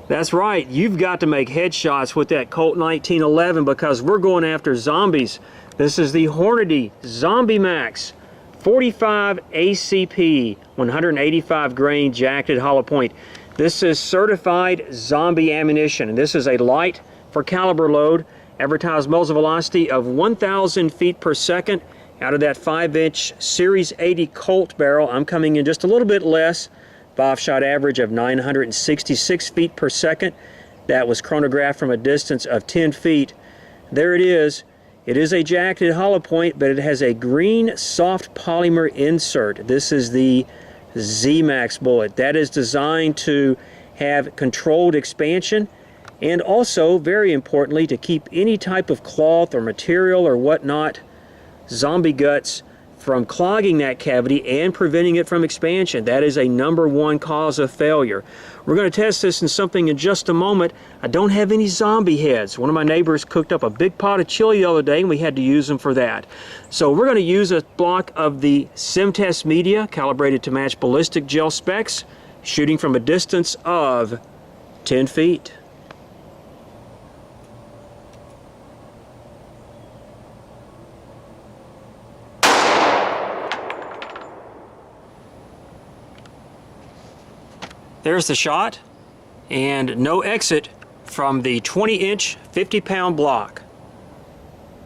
That's right, you've got to make headshots with that Colt 1911 because we're going after zombies. This is the Hornady ZOMBIE MAX 45 ACP 185 grain jacketed hollow point. This is certified zombie ammunition, and this is a light for caliber load, advertised muzzle velocity of 1,000 feet per second. Out of that 5-inch Series 80 Colt barrel, I'm coming in just a little bit less. 5-shot average of 966 feet per second. That was chronographed from a distance of 10 feet. There it is. It is a jacketed hollow point, but it has a green soft polymer insert. This is the Z-Max bullet. That is designed to have controlled expansion and also, very importantly, to keep any type of cloth or material or whatnot, zombie guts, from clogging that cavity and preventing it from expansion. That is a #1 cause of failure. We're going to test this in something in just a moment. I don't have any zombie heads. One of my neighbors cooked up a big pot of chili the other day and we had to use them for that. So we're going to use a block of the SIM-TEST Media, calibrated to match ballistic gel specs, shooting from a distance of 10 feet. There's the shot, and no exit from the 20-inch, 50-pound block.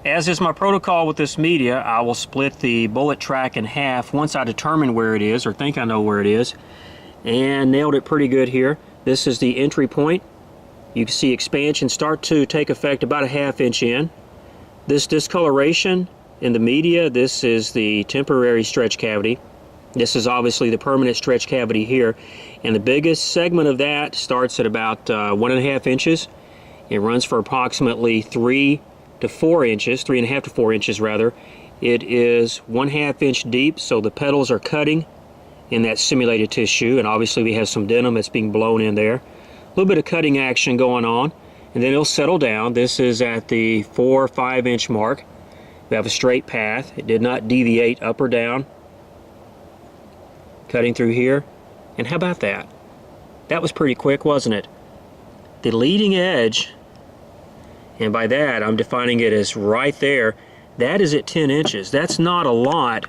As is my protocol with this media, I will split the bullet track in half once I determine where it is, or think I know where it is, and nailed it pretty good here. This is the entry point. You can see expansion start to take effect about a ½ inch in. This discoloration in the media, this is the temporary stretch cavity. This is obviously the permanent stretch cavity here, and the biggest segment of that starts at about 1½ inches. It runs for approximately 3 to 4 inches, 3.5 to 4 inches rather. It is 1/2 inch deep, so the petals are cutting in that simulated tissue, and obviously we have some denim that's being blown in there. A little bit of cutting action going on, and then it'll settle down. This is at the 4 or 5 inch mark. We have a straight path. It did not deviate up or down. Cutting through here, and how about that? That was pretty quick, wasn't it? The leading edge, and by that I'm defining it as right there, that is at 10 inches. That's not a lot,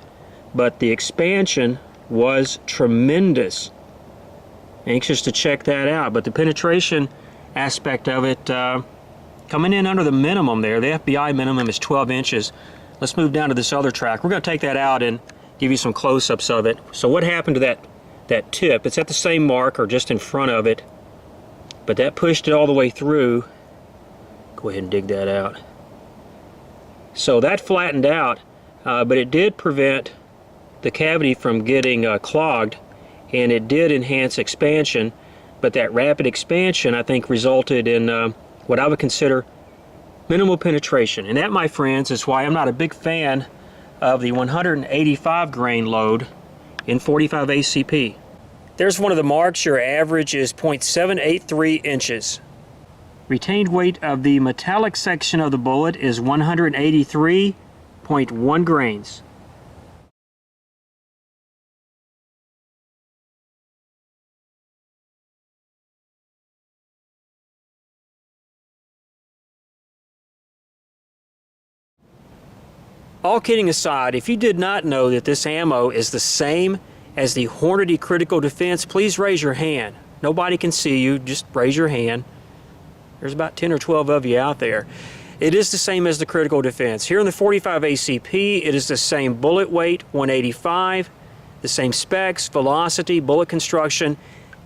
but the expansion was tremendous. Anxious to check that out, but the penetration aspect of it coming in under the minimum there. The FBI minimum is 12 inches. Let's move down to this other track. We're going to take that out and give you some close-ups of it. So what happened to that tip? It's at the same mark or just in front of it, but that pushed it all the way through. Go ahead and dig that out. So that flattened out, but it did prevent the cavity from getting clogged, and it did enhance expansion, but that rapid expansion I think resulted in what I would consider minimal penetration. And that, my friends, is why I'm not a big fan of the 185 grain load in 45 ACP. There's one of the marks. Your average is 0.783 inches. Retained weight of the metallic section of the bullet is 183.1 grains. All kidding aside, if you did not know that this ammo is the same as the Hornady Critical Defense, please raise your hand. Nobody can see you, just raise your hand. There's about 10 or 12 of you out there. It is the same as the Critical Defense. Here in the 45 ACP, it is the same bullet weight, 185, the same specs, velocity, bullet construction,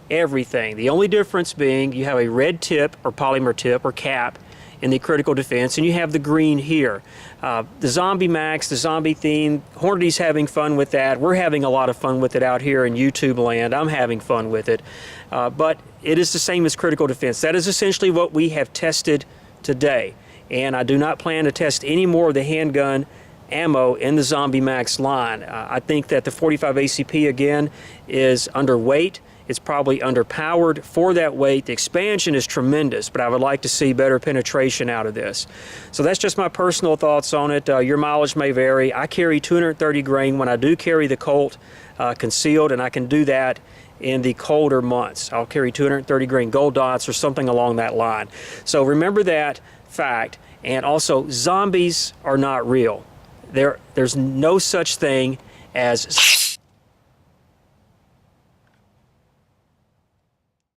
everything. The only difference being you have a red tip or polymer tip or cap in the Critical Defense, and you have the green here. The Zombie Max, the zombie theme, Hornady's having fun with that. We're having a lot of fun with it out here in YouTube land. I'm having fun with it. But it is the same as Critical Defense. That is essentially what we have tested today. And I do not plan to test any more of the handgun ammo in the Zombie Max line. I think that the 45 ACP, again, is underweight. It's probably underpowered for that weight. The expansion is tremendous, but I would like to see better penetration out of this. So that's just my personal thoughts on it. Your mileage may vary. I carry 230 grain when I do carry the Colt concealed, and I can do that in the colder months. I'll carry 230 grain gold dots or something along that line. So remember that fact. And also, zombies are not real. There's no such thing as